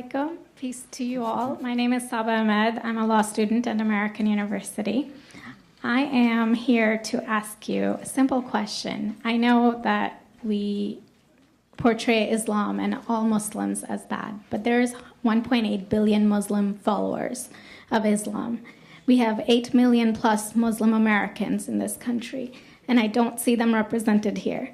alaikum. Peace to you all. My name is Saba Ahmed. I'm a law student at American University. I am here to ask you a simple question. I know that we portray Islam and all Muslims as bad, but there's 1.8 billion Muslim followers of Islam. We have 8 million plus Muslim Americans in this country, and I don't see them represented here.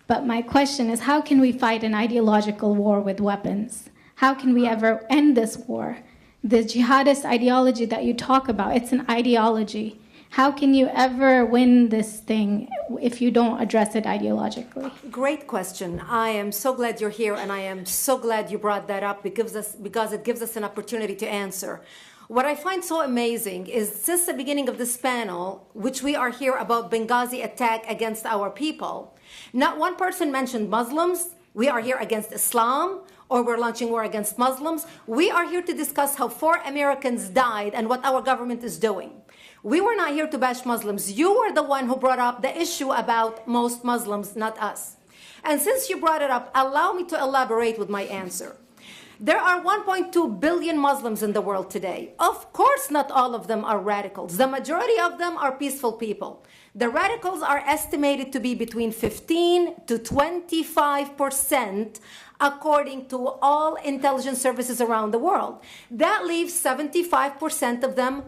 But my question is, how can we fight an ideological war with weapons? How can we ever end this war? The jihadist ideology that you talk about, it's an ideology. How can you ever win this thing if you don't address it ideologically? Great question. I am so glad you're here, and I am so glad you brought that up because it gives us an opportunity to answer. What I find so amazing is since the beginning of this panel, which we are here about Benghazi attack against our people, not one person mentioned Muslims. We are here against Islam, or we're launching war against Muslims. We are here to discuss how 4 Americans died and what our government is doing. We were not here to bash Muslims. You were the one who brought up the issue about most Muslims, not us. And since you brought it up, allow me to elaborate with my answer. There are 1.2 billion Muslims in the world today. Of course, not all of them are radicals. The majority of them are peaceful people. The radicals are estimated to be between 15 to 25%, according to all intelligence services around the world. That leaves 75% of them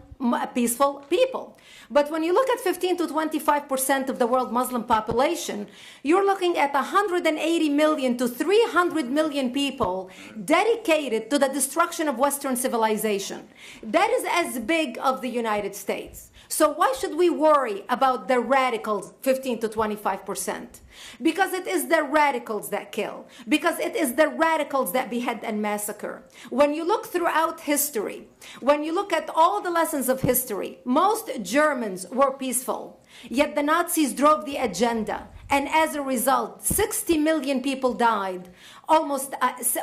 peaceful people. But when you look at 15 to 25% of the world Muslim population, you're looking at 180 million to 300 million people dedicated to the destruction of Western civilization. That is as big of the United States. So why should we worry about the radicals, 15 to 25%? Because it is the radicals that kill. Because it is the radicals that behead and massacre. When you look throughout history, when you look at all the lessons of history, most Germans were peaceful. Yet the Nazis drove the agenda. And as a result, 60 million people died. Almost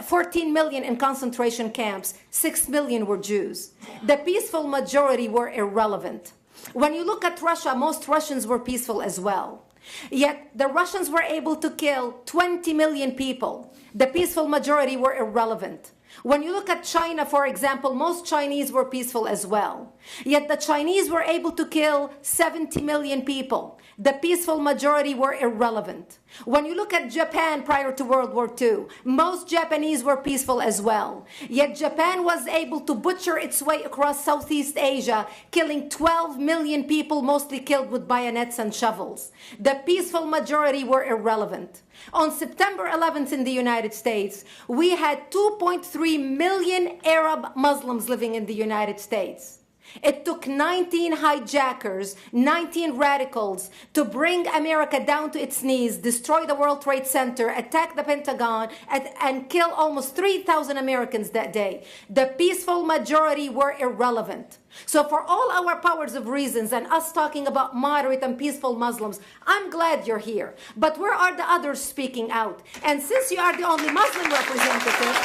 14 million in concentration camps. 6 million were Jews. The peaceful majority were irrelevant. When you look at Russia, most Russians were peaceful as well. Yet the Russians were able to kill 20 million people. The peaceful majority were irrelevant. When you look at China, for example, most Chinese were peaceful as well. Yet the Chinese were able to kill 70 million people. The peaceful majority were irrelevant. When you look at Japan prior to World War II, most Japanese were peaceful as well. Yet Japan was able to butcher its way across Southeast Asia, killing 12 million people, mostly killed with bayonets and shovels. The peaceful majority were irrelevant. On September 11th in the United States, we had 2.3 million Arab Muslims living in the United States. It took 19 hijackers, 19 radicals to bring America down to its knees, destroy the World Trade Center, attack the Pentagon, and kill almost 3,000 Americans that day. The peaceful majority were irrelevant. So for all our powers of reasons and us talking about moderate and peaceful Muslims, I'm glad you're here. But where are the others speaking out? And since you are the only Muslim representative,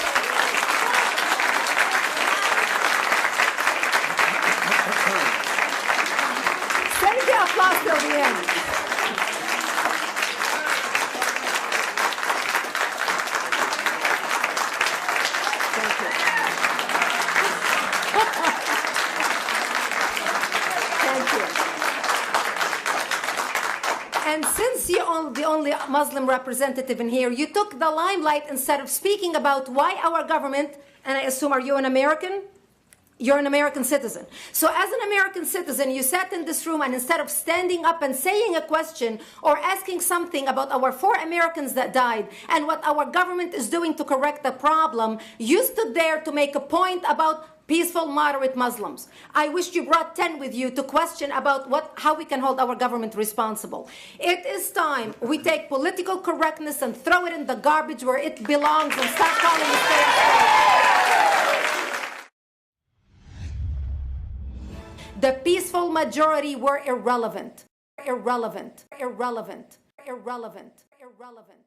applause till the end. Thank you. Thank you. And since you're the only Muslim representative in here, you took the limelight instead of speaking about why our government, and I assume, are you an American? You're an American citizen. So as an American citizen, you sat in this room, and instead of standing up and saying a question or asking something about our 4 Americans that died and what our government is doing to correct the problem, you stood there to make a point about peaceful, moderate Muslims. I wish you brought 10 with you to question about how we can hold our government responsible. It is time we take political correctness and throw it in the garbage where it belongs and start calling it fair. The peaceful majority were irrelevant. Irrelevant. Irrelevant. Irrelevant. Irrelevant.